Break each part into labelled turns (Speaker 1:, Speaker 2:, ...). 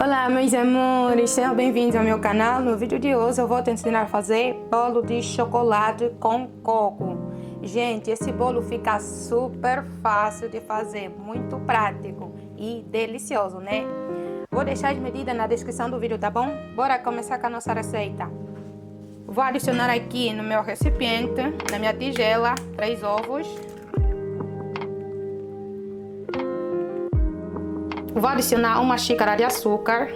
Speaker 1: Olá, meus amores, sejam bem-vindos ao meu canal. No vídeo de hoje eu vou te ensinar a fazer bolo de chocolate com coco. Gente, esse bolo fica super fácil de fazer, muito prático e delicioso, né? Vou deixar as medidas na descrição do vídeo, tá bom? Bora começar com a nossa receita. Vou adicionar aqui no meu recipiente, na minha tigela, 3 ovos. Vou adicionar 1 xícara de açúcar.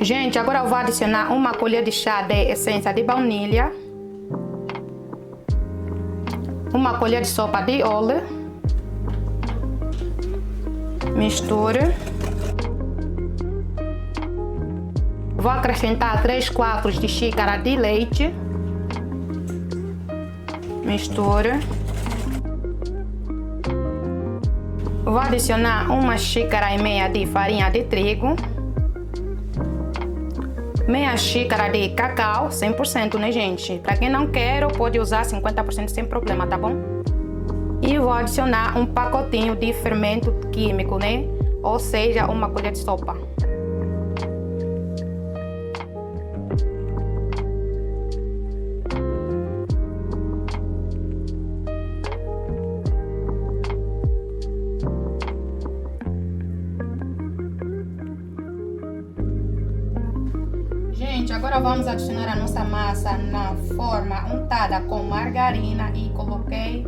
Speaker 1: Gente, agora eu vou adicionar 1 colher de chá de essência de baunilha. 1 colher de sopa de óleo. Misture. Vou acrescentar 3 quartos de xícara de leite. Misture. Vou adicionar 1,5 xícaras de farinha de trigo. Meia xícara de cacau, 100%, né, gente? Para quem não quer, pode usar 50% sem problema, tá bom? E vou adicionar um pacotinho de fermento químico, né? Ou seja, 1 colher de sopa. Gente, agora vamos adicionar a nossa massa na forma untada com margarina e coloquei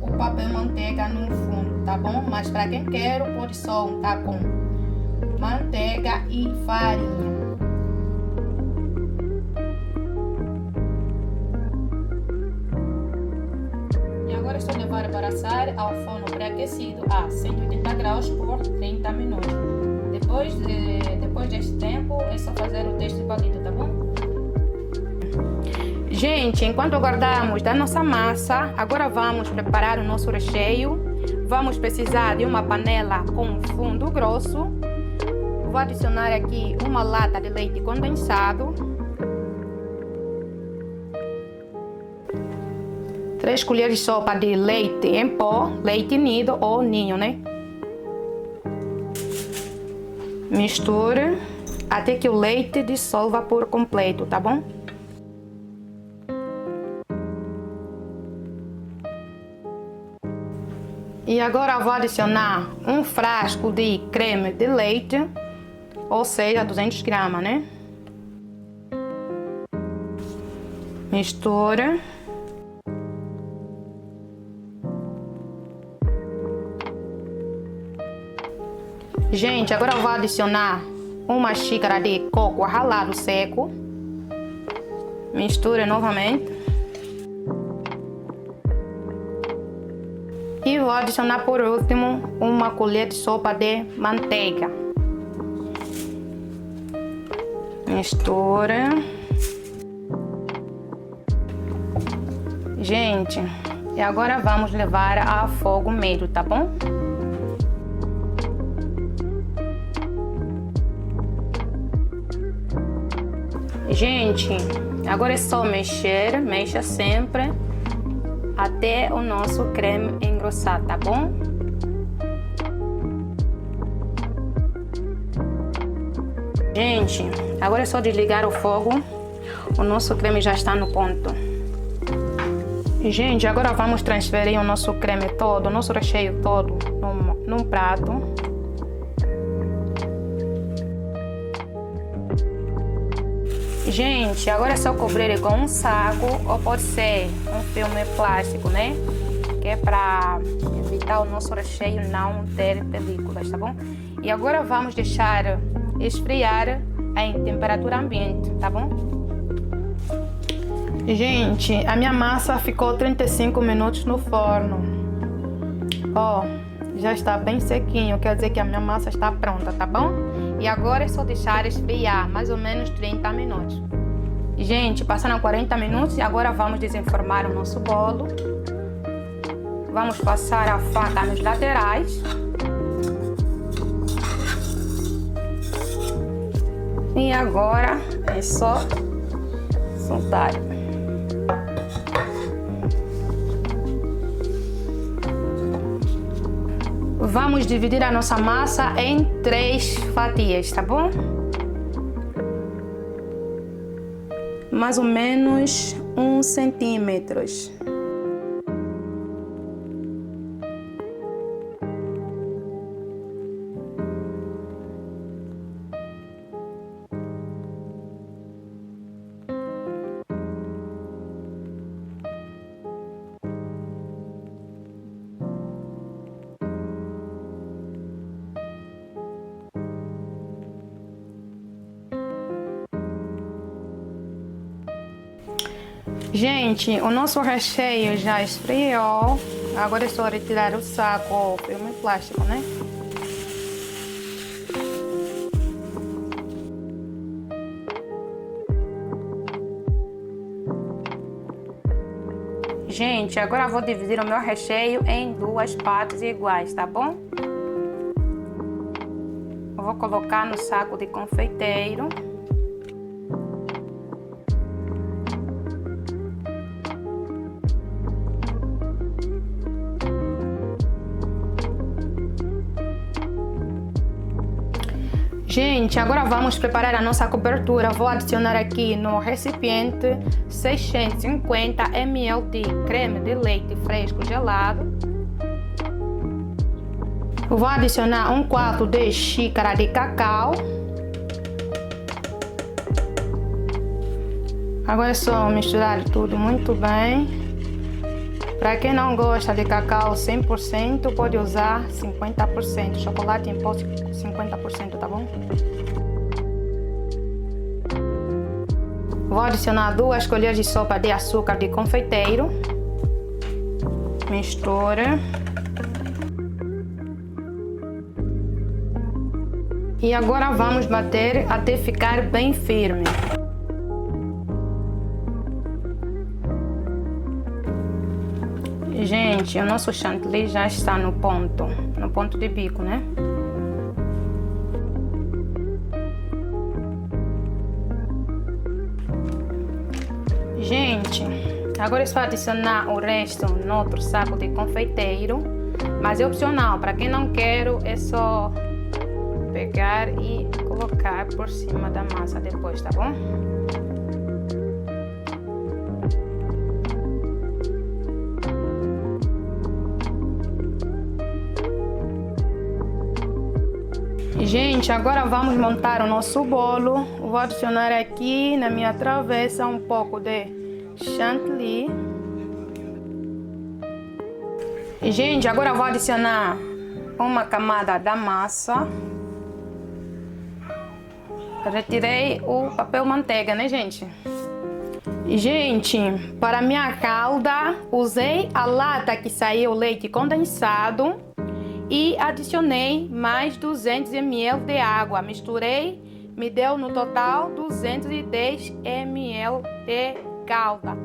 Speaker 1: o papel manteiga no fundo, tá bom? Mas para quem quer, pode só untar com manteiga e farinha. E agora estou levando para assar ao forno pré-aquecido a 180 graus por 30 minutos. Depois deste tempo, é só fazer o teste válido, tá bom? Gente, enquanto guardamos da nossa massa, agora vamos preparar o nosso recheio. Vamos precisar de uma panela com fundo grosso. Vou adicionar aqui 1 lata de leite condensado. 3 colheres de sopa de leite em pó, leite nido ou ninho, né? Misture até que o leite dissolva por completo, tá bom? E agora vou adicionar 1 frasco de creme de leite, ou seja, 200 gramas, né? Misture. Gente, agora eu vou adicionar 1 xícara de coco ralado seco. Misture novamente. E vou adicionar por último 1 colher de sopa de manteiga. Misture. Gente, e agora vamos levar a fogo médio, tá bom? Gente, agora é só mexer, mexa sempre até o nosso creme engrossar, tá bom? Gente, agora é só desligar o fogo, o nosso creme já está no ponto. Gente, agora vamos transferir o nosso creme todo, o nosso recheio todo num prato. Gente, agora é só cobrir com um saco ou pode ser um filme plástico, né? Que é para evitar o nosso recheio não ter películas, tá bom? E agora vamos deixar esfriar em temperatura ambiente, tá bom? Gente, a minha massa ficou 35 minutos no forno. Ó, já está bem sequinho, quer dizer que a minha massa está pronta, tá bom? E agora é só deixar esfriar, mais ou menos 30 minutos. Gente, passaram 40 minutos e agora vamos desenformar o nosso bolo. Vamos passar a faca nos laterais. E agora é só soltar. Vamos dividir a nossa massa em 3 fatias, tá bom? Mais ou menos 1 centímetro. Gente, o nosso recheio já esfriou. Agora é só retirar o saco ou filme plástico, né? Gente, agora eu vou dividir o meu recheio em 2 partes iguais, tá bom? Eu vou colocar no saco de confeiteiro. Gente, agora vamos preparar a nossa cobertura. Vou adicionar aqui no recipiente 650 ml de creme de leite fresco gelado. Vou adicionar 1/4 de xícara de cacau. Agora é só misturar tudo muito bem. Para quem não gosta de cacau 100%, pode usar 50%. Chocolate em pó 50%, tá bom? Vou adicionar 2 colheres de sopa de açúcar de confeiteiro. Mistura. E agora vamos bater até ficar bem firme. Gente, o nosso chantilly já está no ponto de bico, né? Gente, agora é só adicionar o resto no outro saco de confeiteiro, mas é opcional. Para quem não quer, é só pegar e colocar por cima da massa depois, tá bom? Gente, agora vamos montar o nosso bolo. Vou adicionar aqui na minha travessa um pouco de chantilly. Gente, agora vou adicionar uma camada da massa. Retirei o papel manteiga, né, gente? Gente, para minha calda, usei a lata que saiu o leite condensado e adicionei mais 200 ml de água. Misturei, me deu no total 210 ml de calda.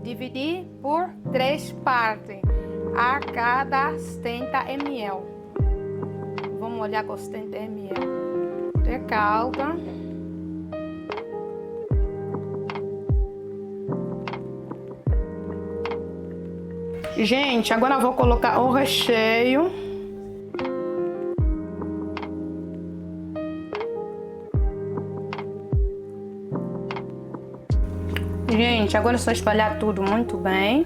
Speaker 1: Dividi por 3 partes, a cada 70 ml. Vamos olhar com 70 ml de calda. Gente, agora eu vou colocar o recheio. Gente, agora é só espalhar tudo muito bem.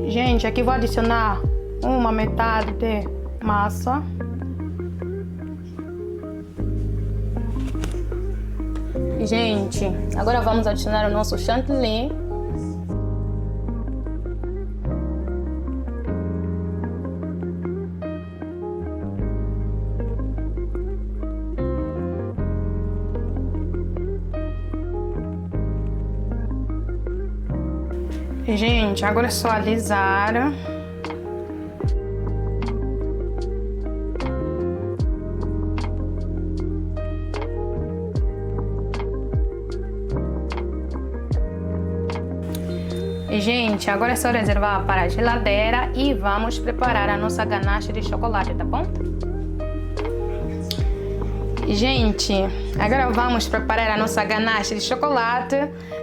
Speaker 1: Gente, aqui vou adicionar uma metade de massa. Gente, agora vamos adicionar o nosso chantilly. Gente, agora é só alisar. Gente, agora é só reservar para a geladeira e vamos preparar a nossa ganache de chocolate, tá bom? Gente, agora vamos preparar a nossa ganache de chocolate.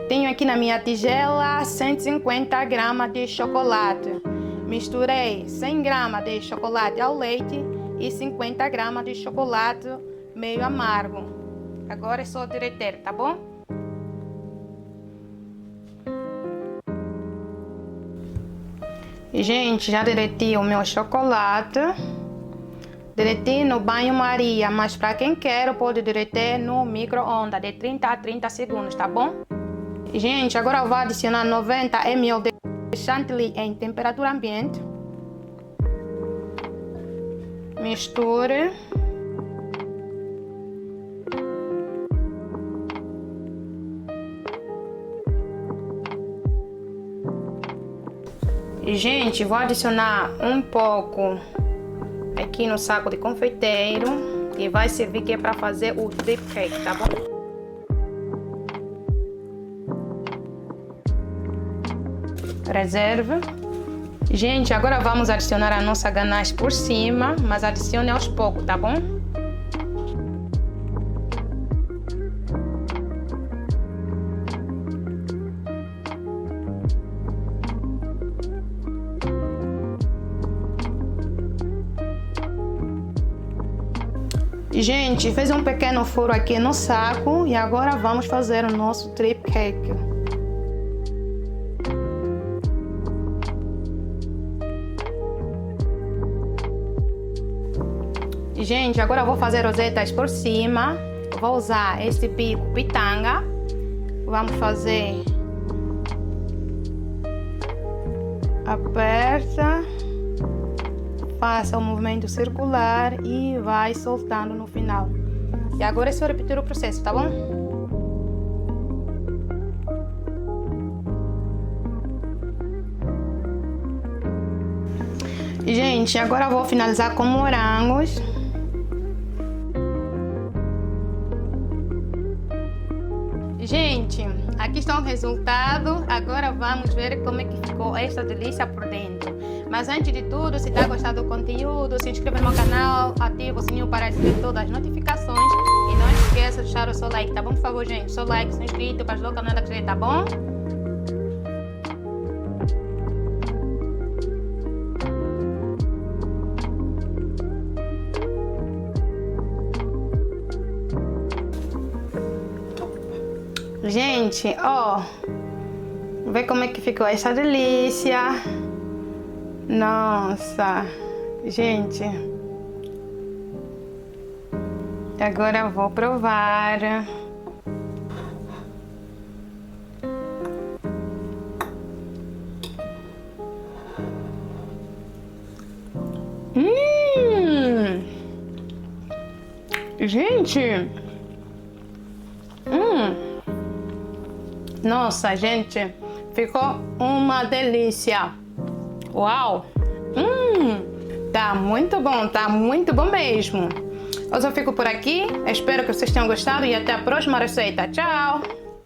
Speaker 1: Tenho aqui na minha tigela 150 gramas de chocolate. Misturei 100 gramas de chocolate ao leite e 50 gramas de chocolate meio amargo. Agora é só derreter, tá bom? Gente, já derreti o meu chocolate. Derreti no banho-maria, mas para quem quer pode derreter no micro-ondas de 30 a 30 segundos, tá bom? Gente, agora eu vou adicionar 90 ml de chantilly em temperatura ambiente. Misture. Gente, vou adicionar um pouco aqui no saco de confeiteiro e vai servir que é para fazer o drip cake, tá bom? Reserva. Gente, agora vamos adicionar a nossa ganache por cima, mas adicione aos poucos, tá bom? Gente, fez um pequeno furo aqui no saco e agora vamos fazer o nosso drip cake. Gente, agora eu vou fazer rosetas por cima. Vou usar esse bico pitanga. Vamos fazer. Aperta. Faça o movimento circular e vai soltando no final. E agora é só repetir o processo, tá bom? Gente, agora eu vou finalizar com morangos. Gente, aqui está o resultado. Agora vamos ver como é que ficou esta delícia por dentro. Mas antes de tudo, se está gostando do conteúdo, se inscreva no meu canal, ativa o sininho para receber todas as notificações e não esqueça de deixar o seu like, tá bom? Por favor, gente, seu like, seu inscrito para ajudar o canal a crescer, tá bom? Gente, ó, vê como é que ficou essa delícia. Nossa, gente. Agora eu vou provar. Gente. Nossa, gente, ficou uma delícia. Uau! Tá muito bom mesmo. Hoje eu fico por aqui. Espero que vocês tenham gostado e até a próxima receita. Tchau!